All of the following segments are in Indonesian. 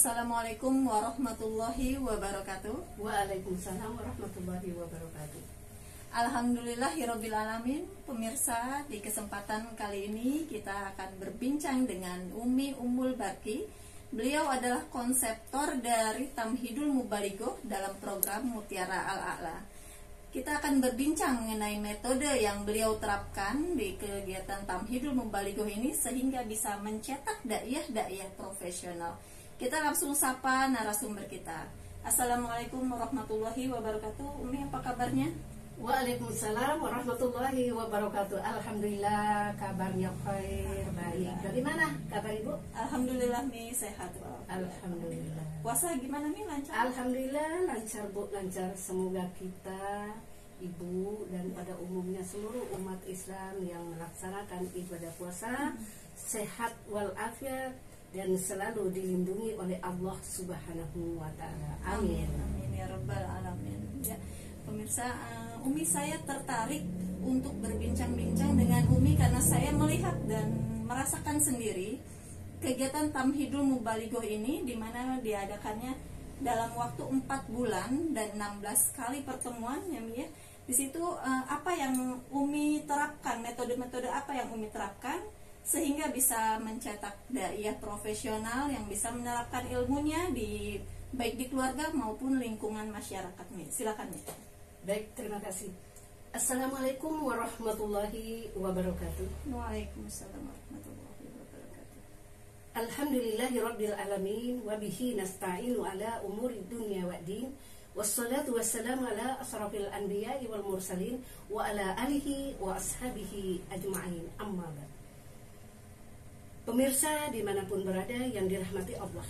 Assalamualaikum warahmatullahi wabarakatuh. Waalaikumsalam warahmatullahi wabarakatuh. Alhamdulillahirabbil alamin. Pemirsa, di kesempatan kali ini kita akan berbincang dengan Umi Ummul Baqi. Beliau adalah konseptor dari Tamhidul Mubalighah dalam program Mutiara Al-A'la. Kita akan berbincang mengenai metode yang beliau terapkan di kegiatan Tamhidul Mubalighah ini sehingga bisa mencetak dai-dai profesional. Kita langsung sapa narasumber kita. Assalamualaikum warahmatullahi wabarakatuh. Umi, apa kabarnya? Waalaikumsalam warahmatullahi wabarakatuh. Alhamdulillah, kabarnya khair, baik. Bagaimana kabar Ibu? Alhamdulillah Mi, sehat. Alhamdulillah. Puasa gimana Mi, lancar? Alhamdulillah lancar Bu, lancar. Semoga kita, Ibu dan pada umumnya seluruh umat Islam yang melaksanakan ibadah puasa sehat walafiat dan selalu dilindungi oleh Allah Subhanahu wa Ta'ala. Amin. Amin ya rabbal alamin. Ya, pemirsa, Umi, saya tertarik untuk berbincang-bincang dengan Umi karena saya melihat dan merasakan sendiri kegiatan Tamhidul Mubalighah ini, di mana diadakannya dalam waktu 4 bulan dan 16 kali pertemuan ya Mi ya. Di situ apa yang Umi terapkan, metode-metode apa yang Umi terapkan sehingga bisa mencetak daiyah profesional yang bisa menerapkan ilmunya di baik di keluarga maupun lingkungan masyarakat. Silakan Mi. Baik, terima kasih. Assalamualaikum warahmatullahi wabarakatuh. Waalaikumsalam warahmatullahi wabarakatuh. Alhamdulillahirabbil alamin wa bihi nasta'inu ala umuri dunya waddin. Wassalatu wassalamu ala asrafil anbiya'i wal mursalin wa ala alihi wa ashabihi ajma'in. Amma ba'd. Pemirsa dimanapun berada yang dirahmati Allah,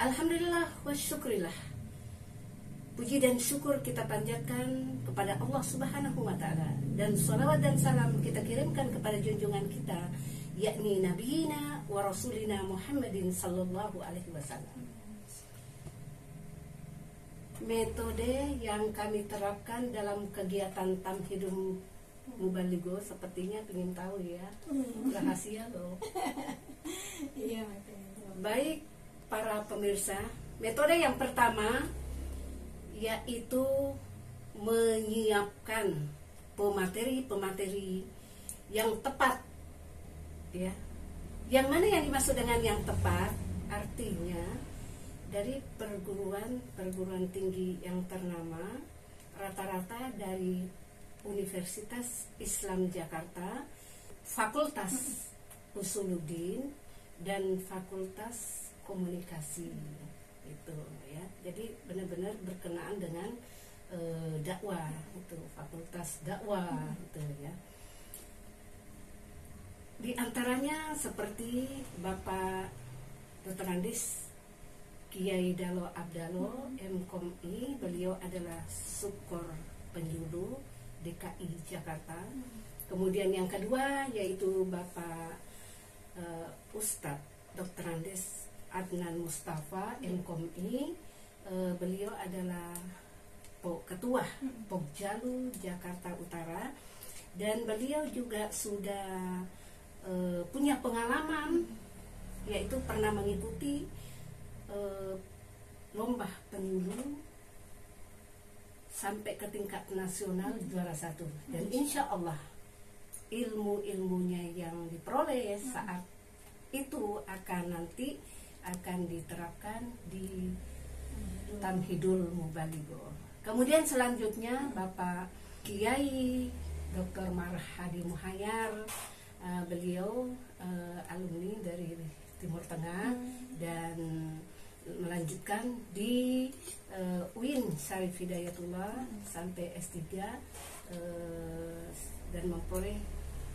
alhamdulillah wa syukrillah, puji dan syukur kita panjatkan kepada Allah Subhanahu wa Ta'ala, dan salawat dan salam kita kirimkan kepada junjungan kita, yakni Nabiina wa Rasulina Muhammadin sallallahu alaihi wasallam. Metode yang kami terapkan dalam kegiatan Tamhidul Mubalighah, sepertinya ingin tahu ya, rahasia loh. Iya, Baik para pemirsa, metode yang pertama yaitu menyiapkan pemateri-pemateri yang tepat ya. Yang mana yang dimaksud dengan yang tepat? Artinya dari perguruan tinggi yang ternama, rata-rata dari Universitas Islam Jakarta, Fakultas Usuluddin dan Fakultas Komunikasi itu ya. Jadi benar-benar berkenaan dengan dakwah, itu Fakultas Dakwah itu ya. Di antaranya seperti Bapak Dr. Andis Kiai Dalo Abdalo MKomI, beliau adalah Sukor Penjuru DKI Jakarta. Kemudian yang kedua yaitu Bapak Ustadz Dr. Andes Adnan Mustafa MKomI, beliau adalah Ketua Pokjalu Jakarta Utara, dan beliau juga sudah punya pengalaman, yaitu pernah mengikuti lomba penyuluh sampai ke tingkat nasional juara 1, dan insya Allah ilmu-ilmunya yang diperoleh saat itu nanti akan diterapkan di Tamhidul Mubalighah. Kemudian selanjutnya Bapak Kiai Dr. Marhadi Muhayyar, beliau alumni dari Timur Tengah dan melanjutkan di UIN Syarif Hidayatullah sampai S3 dan memperoleh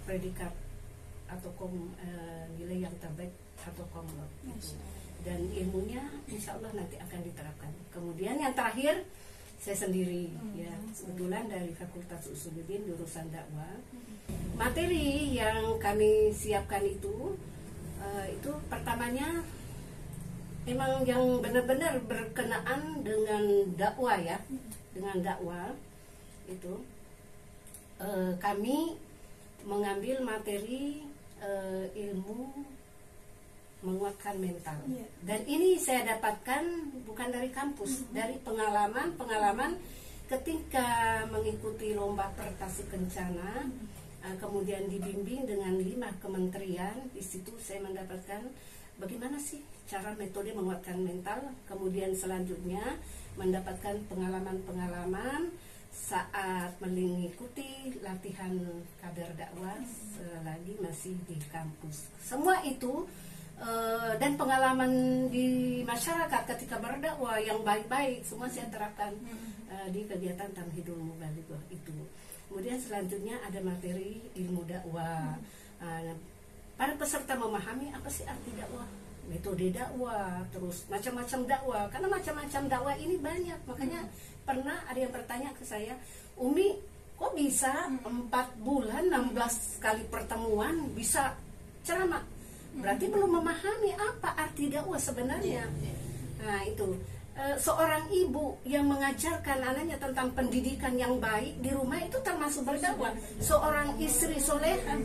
predikat atau nilai yang terbaik atau komlot gitu. Dan ilmunya insya Allah nanti akan diterapkan. Kemudian yang terakhir saya sendiri ya, kebetulan dari Fakultas Usuluddin jurusan dakwah. Materi yang kami siapkan itu pertamanya memang yang benar-benar berkenaan dengan dakwah ya, dengan dakwah itu kami mengambil materi ilmu menguatkan mental. Iya. Dan ini saya dapatkan bukan dari kampus, dari pengalaman ketika mengikuti lomba prestasi kencana, kemudian dibimbing dengan 5 kementerian. Di situ saya mendapatkan bagaimana sih cara metode menguatkan mental. Kemudian selanjutnya mendapatkan pengalaman-pengalaman saat mengikuti latihan kader dakwah selagi masih di kampus. Semua itu dan pengalaman di masyarakat ketika berdakwah yang baik-baik semua saya terapkan di kegiatan Tamhidul Mubalighah itu. Kemudian selanjutnya ada materi ilmu dakwah. Para peserta memahami apa sih arti dakwah, metode dakwah, terus macam-macam dakwah. Karena macam-macam dakwah ini banyak. Makanya pernah ada yang bertanya ke saya, Umi, kok bisa 4 bulan 16 kali pertemuan bisa ceramah? Berarti belum memahami apa arti dakwah sebenarnya. Nah itu seorang ibu yang mengajarkan anaknya tentang pendidikan yang baik di rumah itu termasuk berdakwah. Seorang istri soleha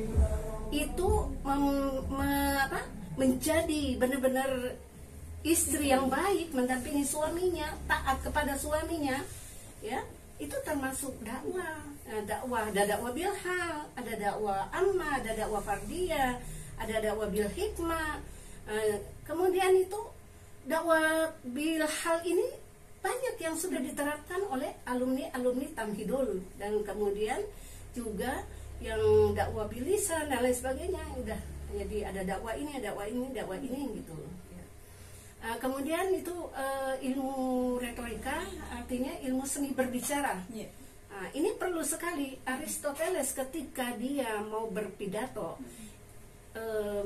itu menjadi benar-benar istri yang baik, mendampingi suaminya, taat kepada suaminya, ya itu termasuk dakwah. Dakwah, ada dakwah bilhal, ada dakwah amma, ada dakwah fardiyah, ada dakwah bil hikmah. Kemudian itu dakwah bilhal ini banyak yang sudah diterapkan oleh alumni Tamhidul, dan kemudian juga yang dakwah bilisan dan lain sebagainya. Udah jadi ada dakwah ini, dakwah ini gitu. Kemudian itu ilmu retorika, artinya ilmu seni berbicara. Ini perlu sekali. Aristoteles ketika dia mau berpidato,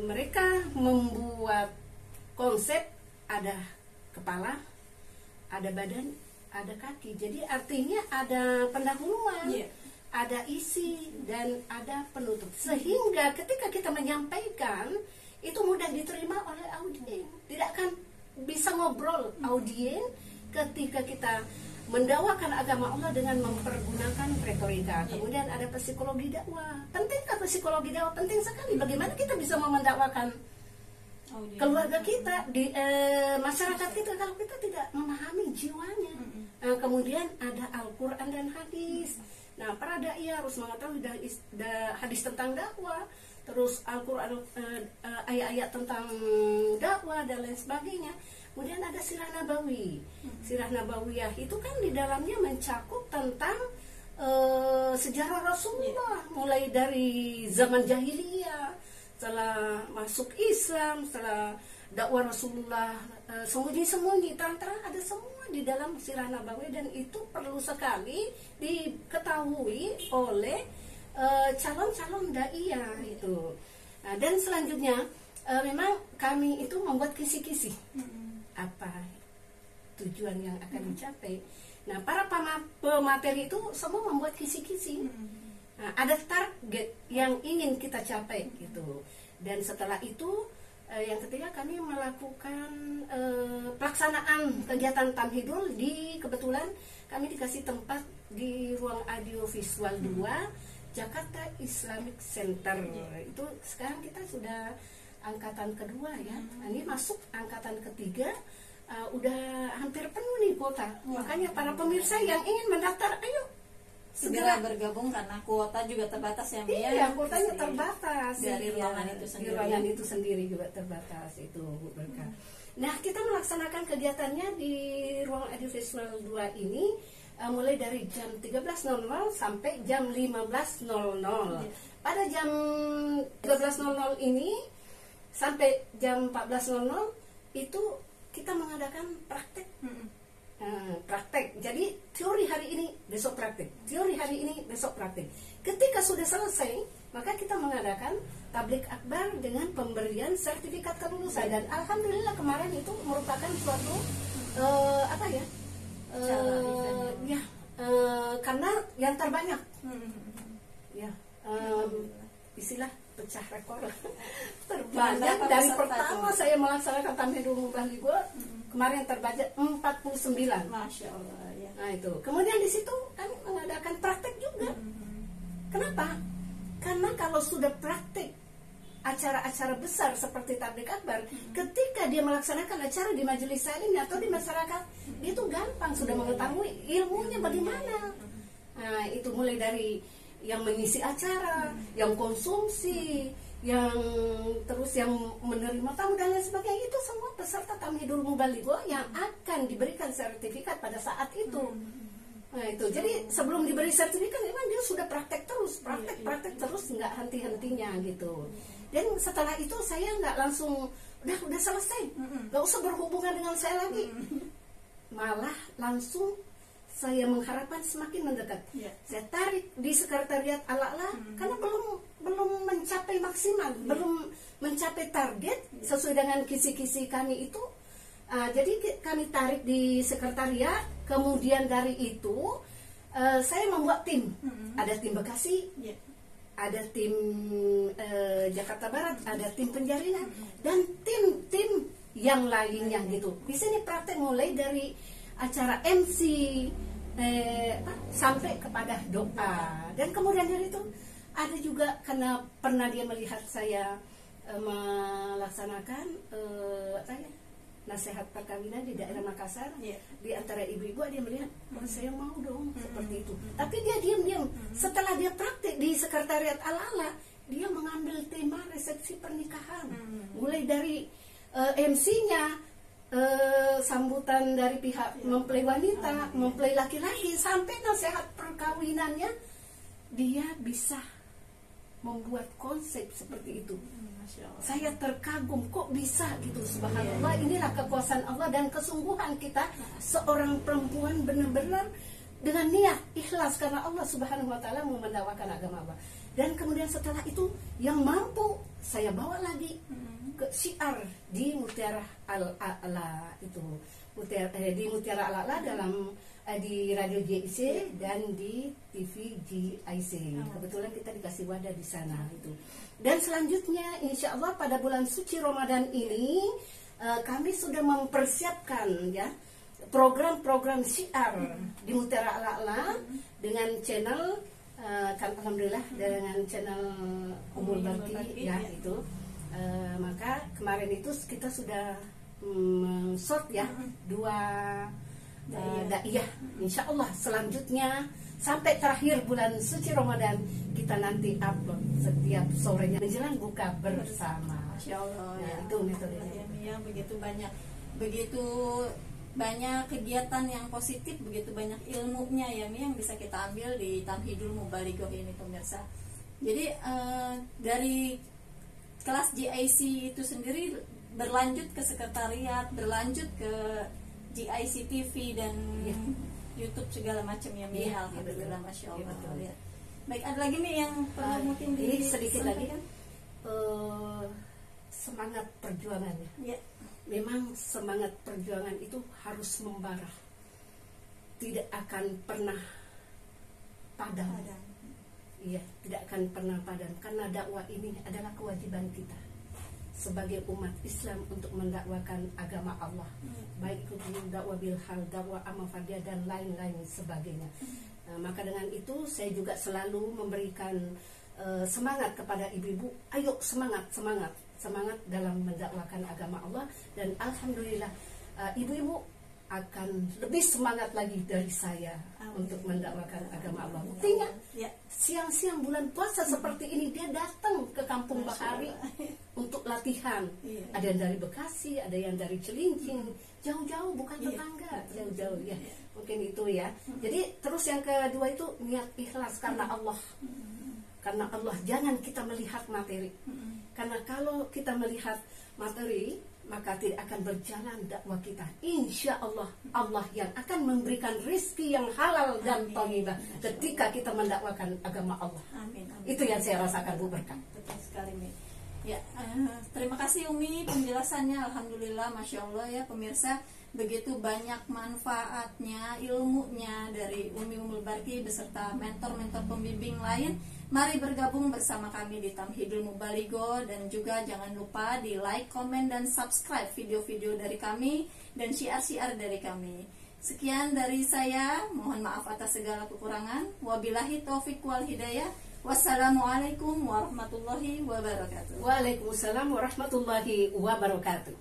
mereka membuat konsep, ada kepala, ada badan, ada kaki. Jadi artinya ada pendahuluan, ada isi, dan ada penutup. Sehingga ketika kita menyampaikan, itu mudah diterima oleh audien. Tidak akan bisa ngobrol audien ketika kita mendakwakan agama Allah dengan mempergunakan retorika. Kemudian ada psikologi dakwah. Pentingkah psikologi dakwah? Penting sekali. Bagaimana kita bisa mendakwakan keluarga kita, di masyarakat kita, kalau kita tidak memahami jiwanya. Kemudian ada Al-Quran dan hadis. Nah, para dai harus mengetahui hadis tentang dakwah, terus Al-Quran, ayat-ayat tentang dakwah dan lain sebagainya. Kemudian ada sirah nabawi. Sirah nabawiyah itu kan di dalamnya mencakup tentang sejarah Rasulullah, mulai dari zaman jahiliyah, setelah masuk Islam, setelah dakwah Rasulullah, sembunyi-sembunyi, terang-terang, ada semua di dalam sirah nabawiyah. Dan itu perlu sekali diketahui oleh calon-calon daiyah itu. Nah, dan selanjutnya memang kami itu membuat kisi-kisi apa tujuan yang akan dicapai. Nah, para pemateri itu semua membuat kisi-kisi. Nah, ada target yang ingin kita capai gitu. Dan setelah itu yang ketiga, kami melakukan pelaksanaan kegiatan Tamhidul. Kebetulan kami dikasih tempat di ruang audiovisual 2 Jakarta Islamic Center. Itu sekarang kita sudah angkatan kedua ya. Ini masuk angkatan ketiga, udah hampir penuh nih kuota. Makanya para pemirsa yang ingin mendaftar, ayo segera bergabung, karena kuota juga terbatas ya. Iya, kuotanya terbatas dari ruangan itu sendiri. Di ruangan itu sendiri juga terbatas itu berkah. Nah, kita melaksanakan kegiatannya di ruang audiovisual 2 ini mulai dari jam 13.00 sampai jam 15.00. Pada jam 13.00 ini sampai jam 14.00 itu kita mengadakan praktek. Praktek. Jadi teori hari ini, besok praktek. Teori hari ini, besok praktek. Ketika sudah selesai, maka kita mengadakan tablik akbar dengan pemberian sertifikat kelulusan. Dan alhamdulillah kemarin itu merupakan suatu karena yang terbanyak. Istilah pecah rekor terbanyak dari pertama saya melaksanakan Tamhidul Mubalighah. Kemarin terbanyak 49. Masya Allah ya. Nah itu. Kemudian di situ kami mengadakan praktek juga. Kenapa? Karena kalau sudah praktek acara-acara besar seperti tablik akbar, ketika dia melaksanakan acara di majelis salim atau di masyarakat, dia tuh gampang sudah mengetahui ilmunya bagaimana. Nah, itu mulai dari yang mengisi acara, yang konsumsi, yang terus yang menerima tamu dan lain sebagainya, itu semua peserta Tamhidul Mubaligho yang akan diberikan sertifikat pada saat itu. Nah itu, jadi sebelum diberi sertifikat memang dia sudah praktek terus, nggak henti-hentinya gitu. Dan setelah itu saya nggak langsung udah selesai, nggak usah berhubungan dengan saya lagi, malah langsung saya mengharapkan semakin mendekat. Saya tarik di sekretariat Al-A'la karena belum mencapai maksimal, belum mencapai target sesuai dengan kisi-kisi kami itu. Jadi kami tarik di sekretariat, kemudian dari itu saya membuat tim. Ada tim Bekasi, ada tim Jakarta Barat, ada tim Penjaringan, dan tim-tim yang lainnya gitu. Di sini praktek mulai dari acara MC sampai kepada doa. Dan kemudian dari itu ada juga karena pernah dia melihat saya melaksanakan nasihat perkawinan di daerah Makassar, di antara ibu-ibu dia melihat, saya mau dong seperti itu. Tapi dia diam-diam. Setelah dia praktek di sekretariat Al-A'la, dia mengambil tema resepsi pernikahan, mulai dari MC-nya, sambutan dari pihak mempelai wanita, mempelai laki-laki, sampai nasihat perkawinannya, dia bisa membuat konsep seperti itu. Saya terkagum, kok bisa gitu, subhanallah. Inilah kekuasaan Allah dan kesungguhan kita seorang perempuan benar-benar dengan niat ikhlas karena Allah Subhanahu wa taala mau mendakwakan agama Allah. Dan kemudian setelah itu yang mampu saya bawa lagi ke syiar di Mutiara Al-A'la itu. Di Mutiara Al-A'la dalam di radio JIC dan di TV JIC. Kebetulan kita dikasih wadah di sana itu. Dan selanjutnya insya Allah pada bulan suci Ramadan ini kami sudah mempersiapkan ya program-program syiar di Mutiara Al-A'la dengan channel kan alhamdulillah dengan channel Ummul Barki ya itu. Maka kemarin itu kita sudah short ya 2 daiyah. Insya Allah selanjutnya sampai terakhir bulan suci Ramadan kita nanti upload setiap sorenya menjelang buka bersama. Masya Allah ya. Itu metodenya. Ya, begitu banyak kegiatan yang positif, begitu banyak ilmunya yang bisa kita ambil di Tamhidul Mubaligho ini pemirsa. Jadi dari kelas GIC itu sendiri berlanjut ke sekretariat, berlanjut ke GIC TV dan YouTube segala macam ya. Alhamdulillah, masya Allah. Ya. Baik, ada lagi nih yang perlu mungkin ini sedikit lagi kan semangat perjuangannya. Ya. Memang semangat perjuangan itu harus membara, tidak akan pernah padam. Iya, tidak akan pernah padam karena dakwah ini adalah kewajiban kita sebagai umat Islam untuk mendakwakan agama Allah, baik itu dakwah bilhal, dakwah amal fardiyah dan lain-lain sebagainya. Maka dengan itu saya juga selalu memberikan semangat kepada ibu-ibu, ayo semangat dalam mendakwakan agama Allah. Dan alhamdulillah ibu-ibu akan lebih semangat lagi dari saya untuk mendakwakan agama Allah. Buktinya siang-siang bulan puasa seperti ini dia datang ke Kampung Bahari untuk latihan. Ada yang dari Bekasi, ada yang dari Cilincing, jauh-jauh bukan tetangga, jauh-jauh ya. Mungkin itu ya. Jadi terus yang kedua itu niat ikhlas karena Allah. Karena Allah, jangan kita melihat materi. Karena kalau kita melihat materi, maka tidak akan berjalan dakwah kita. Insya Allah, Allah yang akan memberikan rezeki yang halal dan thayyibah ketika kita mendakwakan agama Allah. Amin. Itu yang saya rasakan, Bu, berkah. Betul sekali, Mi. Ya, terima kasih Umi penjelasannya. Alhamdulillah, masya Allah ya pemirsa. Begitu banyak manfaatnya, ilmunya dari Umi Ummul Barki beserta mentor-mentor pembimbing lain. Mari bergabung bersama kami di Tamhidul Mubaligho, dan juga jangan lupa di like, komen, dan subscribe video-video dari kami dan syiar-syiar dari kami. Sekian dari saya, mohon maaf atas segala kekurangan. Wabillahi taufiq wal hidayah. Wassalamualaikum warahmatullahi wabarakatuh. Waalaikumsalam warahmatullahi wabarakatuh.